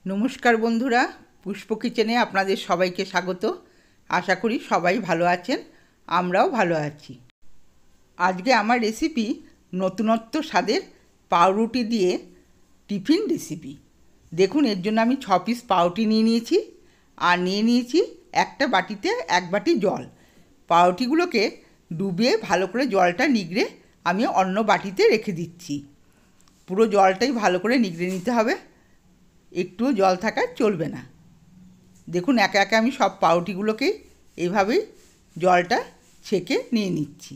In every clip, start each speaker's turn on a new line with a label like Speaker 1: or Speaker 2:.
Speaker 1: নমস্কার বন্ধুরা, পুষ্প কিচেনে আপনাদের সবাইকে স্বাগত। আশা করি সবাই ভালো আছেন, আমরাও ভালো আছি। আজকে আমার রেসিপি নতুনত্ব স্বাদের পাউরুটি দিয়ে টিফিন রেসিপি। দেখুন, এর জন্য আমি 6 পিস পাউরুটি নিয়ে নিয়েছি আর নিয়ে নিয়েছি একটা বাটিতে 1 বাটি জল। পাউরুটিগুলোকে ডুবিয়ে ভালো করে জলটা নিগড়ে আমি অন্য বাটিতে রেখে দিচ্ছি। পুরো জলটাই ভালো করে নিগড়ে নিতে হবে, একটুও জল থাকা চলবে না। দেখুন, একে একে আমি সব পাউরুটিগুলোকে এইভাবেই জলটা ছেঁকে নিয়ে নিচ্ছি।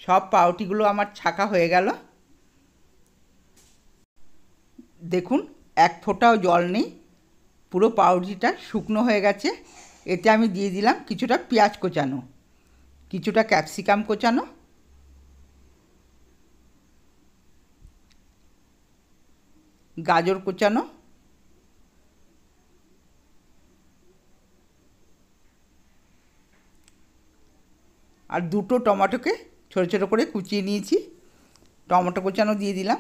Speaker 1: সব পাউরুটিগুলো আমার ছাঁকা হয়ে গেল। দেখুন, 1 ফোঁটাও জল নেই, পুরো পাউরুটিটা শুকনো হয়ে গেছে। এতে আমি দিয়ে দিলাম কিছুটা পেঁয়াজ কোচানো, কিছুটা ক্যাপসিকাম কোচানো, গাজর কোচানো, আর 2টো টমেটোকে ছোটো ছোটো করে কুচিয়ে নিয়েছি, টমেটো কোচানো দিয়ে দিলাম,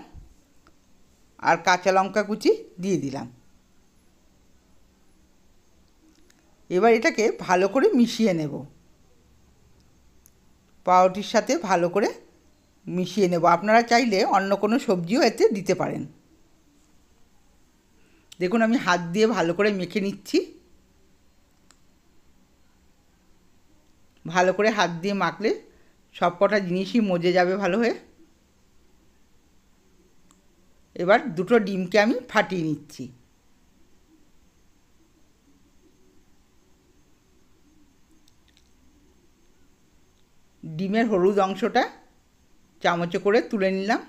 Speaker 1: আর কাঁচা লঙ্কা কুচি দিয়ে দিলাম। এবার এটাকে ভালো করে মিশিয়ে নেব, পাউরুটির সাথে ভালো করে মিশিয়ে নেব। আপনারা চাইলে অন্য কোনো সবজিও এতে দিতে পারেন। দেখুন, আমি হাত দিয়ে ভালো করে মেখে নিচ্ছি। ভালো করে হাত দিয়ে মাখলে সব কটা জিনিসই মজে যাবে ভালো হয়ে। এবার 2টো ডিমকে আমি ফাটিয়ে নিচ্ছি। ডিমের হলুদ অংশটা চামচে করে তুলে নিলাম,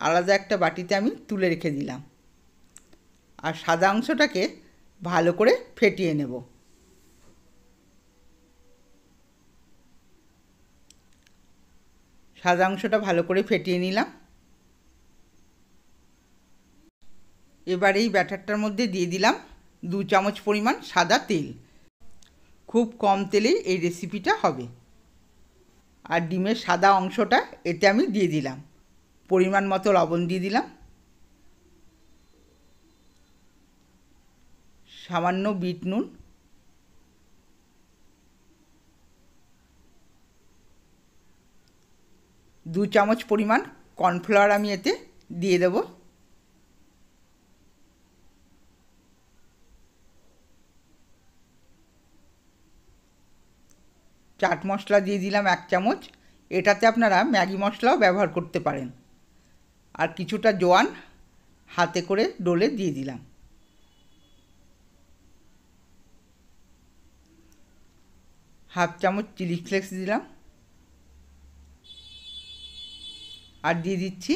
Speaker 1: আলাদা একটা বাটিতে আমি তুলে রেখে দিলাম। আর সাদা অংশটাকে ভালো করে ফেটিয়ে নেব। সাদা অংশটা ভালো করে ফেটিয়ে নিলাম। এবার এই ব্যাটারটার মধ্যে দিয়ে দিলাম 2 চামচ পরিমাণ সাদা তেল। খুব কম তেলেই এই রেসিপিটা হবে। আর ডিমের সাদা অংশটা এতে আমি দিয়ে দিলাম, পরিমাণ মতো লবণ দিয়ে দিলাম, সামান্য বিট নুন, দু চামচ পরিমাণ কর্নফ্লাওয়ার আমি এতে দিয়ে দেব। চাট মশলা দিয়ে দিলাম 1 চামচ, এটাতে আপনারা ম্যাগি মশলাও ব্যবহার করতে পারেন। আর কিছুটা জোয়ান হাতে করে ডলে দিয়ে দিলাম। হাফ চামচ চিলি ফ্লেক্স দিলাম, আর দিয়ে দিচ্ছি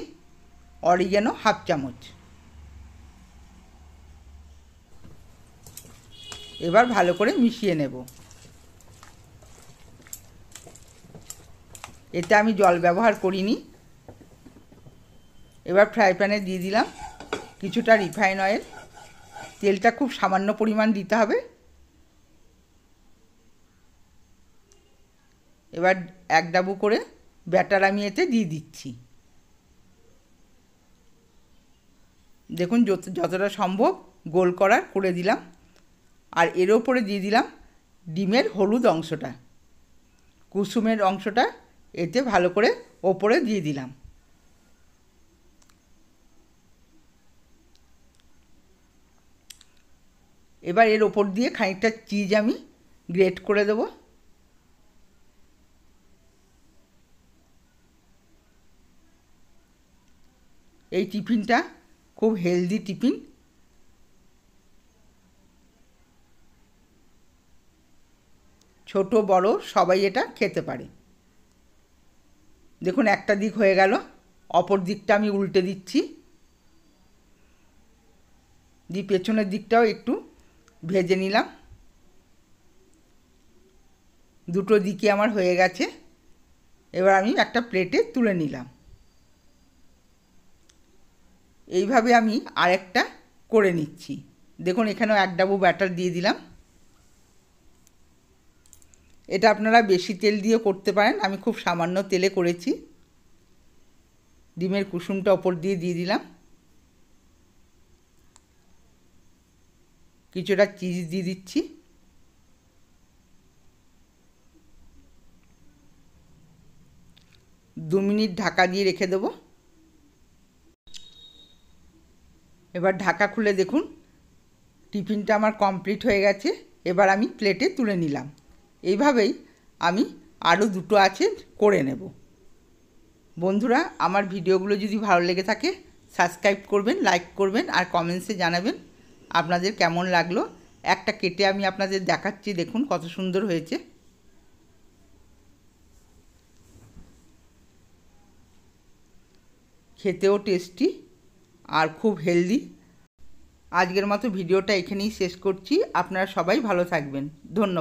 Speaker 1: অরিগ্যানো হাফ চামচ। এবার ভালো করে মিশিয়ে নেব। এতে আমি জল ব্যবহার করিনি। এবার ফ্রাই প্যানে দিয়ে দিলাম কিছুটা রিফাইন অয়েল। তেলটা খুব সামান্য পরিমাণ দিতে হবে। এবার 1 ডাবু করে ব্যাটার আমি এতে দিয়ে দিচ্ছি। দেখুন, যতটা সম্ভব গোল করার করে দিলাম। আর এর ওপরে দিয়ে দিলাম ডিমের হলুদ অংশটা, কুসুমের অংশটা এতে ভালো করে ওপরে দিয়ে দিলাম। এবার এর ওপর দিয়ে খানিকটা চিজ আমি গ্রেট করে দেব। এই টিফিনটা খুব হেলদি টিফিন। ছোট বড় সবাই এটা খেতে পারে। দেখুন, একটা দিক হয়ে গেল, অপর দিকটা আমি উল্টে দিচ্ছি। পেছনের দিকটাও একটু ভেজে নিলাম। 2টো দিকে আমার হয়ে গেছে। এবার আমি একটা প্লেটে তুলে নিলাম। এইভাবে আমি আরেকটা করে নিচ্ছি। দেখুন, এখানেও 1 ডাবু ব্যাটার দিয়ে দিলাম। এটা আপনারা বেশি তেল দিয়ে করতে পারেন, আমি খুব সামান্য তেলে করেছি। ডিমের কুসুমটা ওপর দিয়ে দিলাম, কিছুটা চিজ দিয়ে দিচ্ছি, দু মিনিট ঢাকা দিয়ে রেখে দেব। এবার ঢাকা খুলে দেখুন টিফিনটা আমার কমপ্লিট হয়ে গেছে। এবার আমি প্লেটে তুলে নিলাম। এইভাবেই আমি আরও দুটো আছে করে নেব। বন্ধুরা, আমার ভিডিওগুলো যদি ভালো লেগে থাকে সাবস্ক্রাইব করবেন, লাইক করবেন আর কমেন্টসে জানাবেন আপনাদের কেমন লাগলো। একটা কেটে আমি আপনাদের দেখাচ্ছি, দেখুন কত সুন্দর হয়েছে। খেতেও টেস্টি আর খুব হেলদি। আজকের মতো ভিডিওটা এখানেই শেষ করছি। আপনারা সবাই ভালো থাকবেন। ধন্যবাদ।